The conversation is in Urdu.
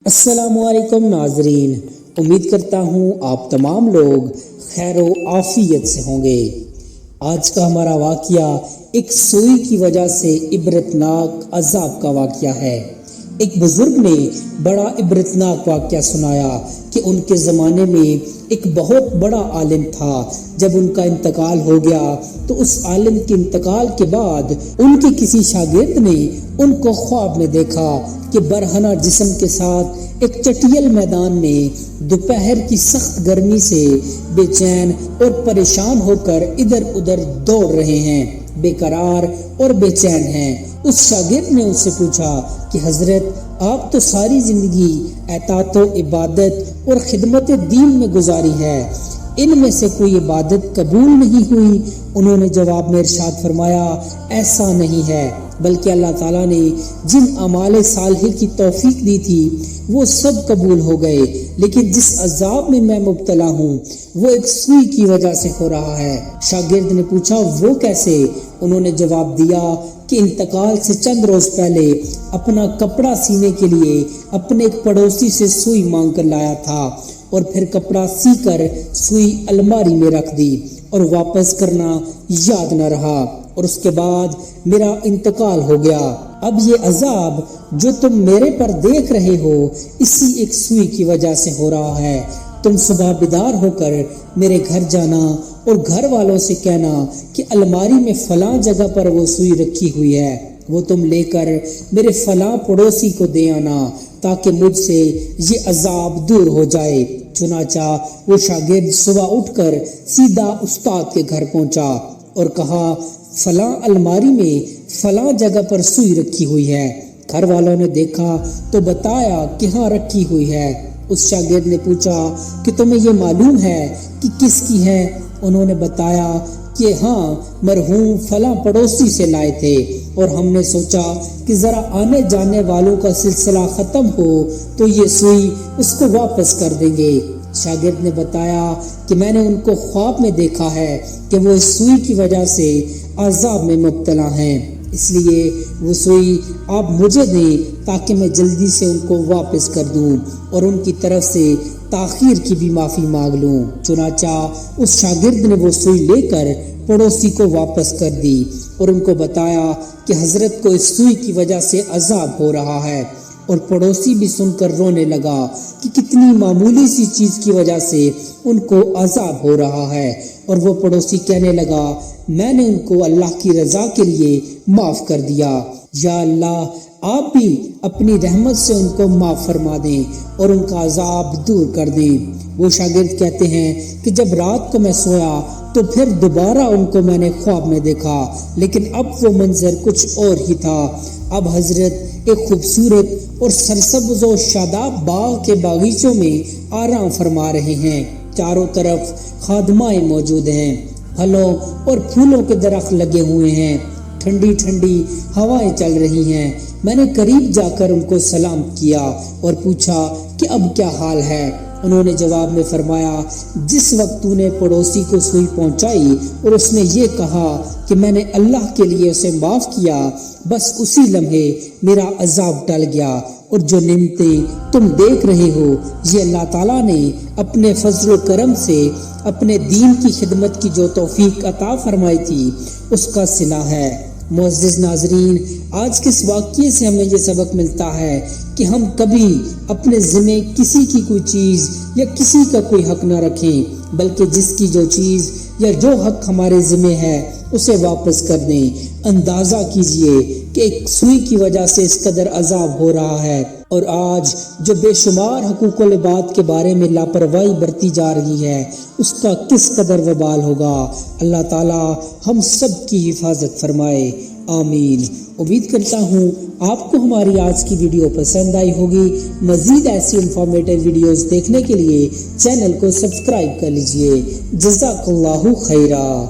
السلام علیکم ناظرین، امید کرتا ہوں آپ تمام لوگ خیر و عافیت سے ہوں گے۔ آج کا ہمارا واقعہ ایک سوئی کی وجہ سے عبرتناک عذاب کا واقعہ ہے۔ ایک بزرگ نے بڑا عبرتناک واقعہ سنایا کہ ان کے زمانے میں ایک بہت بڑا عالم تھا۔ جب ان کا انتقال ہو گیا تو اس عالم کے انتقال کے بعد ان کے کسی شاگرد نے ان کو خواب میں دیکھا کہ برہنہ جسم کے ساتھ ایک چٹیل میدان میں دوپہر کی سخت گرمی سے بے چین اور پریشان ہو کر ادھر ادھر دوڑ رہے ہیں، بے قرار اور بے چین ہیں۔ اس شاگرد نے ان سے پوچھا کہ حضرت، آپ تو ساری زندگی اطاعت و عبادت اور خدمت دین میں گزاری ہے، ان میں سے کوئی عبادت قبول نہیں ہوئی؟ انہوں نے جواب میں ارشاد فرمایا، ایسا نہیں ہے، بلکہ اللہ تعالیٰ نے جن اعمال صالحہ کی توفیق دی تھی وہ سب قبول ہو گئے، لیکن جس عذاب میں میں مبتلا ہوں وہ ایک سوئی کی وجہ سے ہو رہا ہے۔ شاگرد نے پوچھا، وہ کیسے؟ انہوں نے جواب دیا کہ انتقال سے چند روز پہلے اپنا کپڑا سینے کے لیے اپنے ایک پڑوسی سے سوئی مانگ کر لایا تھا، اور پھر کپڑا سی کر سوئی الماری میں رکھ دی اور واپس کرنا یاد نہ رہا، اور اس کے بعد میرا انتقال ہو گیا۔ اب یہ عذاب جو تم میرے پر دیکھ رہے ہو اسی ایک سوئی کی وجہ سے ہو رہا ہے۔ تم صبح بیدار ہو کر میرے گھر جانا اور گھر والوں سے کہنا کہ الماری میں فلاں جگہ پر وہ سوئی رکھی ہوئی ہے، وہ تم لے کر میرے فلاں پڑوسی کو دے آنا تاکہ مجھ سے یہ عذاب دور ہو جائے۔ چنانچہ وہ شاگرد صبح اٹھ کر سیدھا استاد کے گھر پہنچا اور کہا، فلاں الماری میں فلاں جگہ پر سوئی رکھی ہوئی ہے۔ گھر والوں نے دیکھا تو بتایا کہ ہاں رکھی ہوئی ہے۔ اس شاگرد نے پوچھا کہ تمہیں یہ معلوم ہے کہ کس کی ہے؟ انہوں نے بتایا کہ ہاں، مرحوم فلاں پڑوسی سے لائے تھے، اور ہم نے سوچا کہ ذرا آنے جانے والوں کا سلسلہ ختم ہو تو یہ سوئی اس کو واپس کر دیں گے۔ شاگرد نے بتایا کہ میں نے ان کو خواب میں دیکھا ہے کہ وہ اس سوئی کی وجہ سے عذاب میں مبتلا ہیں، اس لیے وہ سوئی آپ مجھے دیں تاکہ میں جلدی سے ان کو واپس کر دوں اور ان کی طرف سے تاخیر کی بھی معافی مانگ لوں۔ چنانچہ اس شاگرد نے وہ سوئی لے کر پڑوسی کو واپس کر دی اور ان کو بتایا کہ حضرت کو اس سوئی کی وجہ سے عذاب ہو رہا ہے، اور پڑوسی بھی سن کر رونے لگا کہ کتنی معمولی سی چیز کی وجہ سے ان کو عذاب ہو رہا ہے، اور وہ پڑوسی کہنے لگا، میں نے ان کو اللہ کی رضا کے لیے معاف کر دیا، یا اللہ آپ بھی اپنی رحمت سے ان کو معاف فرما دیں اور ان کا عذاب دور کر دیں۔ وہ شاگرد کہتے ہیں کہ جب رات کو میں سویا تو پھر دوبارہ ان کو میں نے خواب میں دیکھا، لیکن اب وہ منظر کچھ اور ہی تھا۔ اب حضرت ایک خوبصورت اور سرسبز و شاداب باغ کے باغیچوں میں آرام فرما رہے ہیں۔ چاروں طرف خادمائیں موجود ہیں، پھلوں اور پھولوں کے درخت لگے ہوئے ہیں، ٹھنڈی ٹھنڈی ہوائیں چل رہی ہیں۔ میں نے قریب جا کر ان کو سلام کیا اور پوچھا کہ اب کیا حال ہے؟ انہوں نے جواب میں فرمایا، جس وقت تو نے پڑوسی کو سوئی پہنچائی اور اس نے یہ کہا کہ میں نے اللہ کے لیے اسے معاف کیا، بس اسی لمحے میرا عذاب ٹل گیا، اور جو نعمتیں تم دیکھ رہے ہو یہ اللہ تعالیٰ نے اپنے فضل و کرم سے اپنے دین کی خدمت کی جو توفیق عطا فرمائی تھی اس کا صلہ ہے۔ معزز ناظرین، آج کے اس واقعے سے ہمیں یہ سبق ملتا ہے کہ ہم کبھی اپنے ذمے کسی کی کوئی چیز یا کسی کا کوئی حق نہ رکھیں، بلکہ جس کی جو چیز یا جو حق ہمارے ذمے ہے اسے واپس کر دیں۔ اندازہ کیجئے کہ ایک سوئی کی وجہ سے اس قدر عذاب ہو رہا ہے، اور آج جو بے شمار حقوق العباد کے بارے میں لاپرواہی برتی جا رہی ہے اس کا کس قدر وبال ہوگا۔ اللہ تعالی ہم سب کی حفاظت فرمائے، آمین۔ امید کرتا ہوں آپ کو ہماری آج کی ویڈیو پسند آئی ہوگی۔ مزید ایسی انفارمیٹیو ویڈیوز دیکھنے کے لیے چینل کو سبسکرائب کر لیجئے۔ جزاک اللہ خیرا۔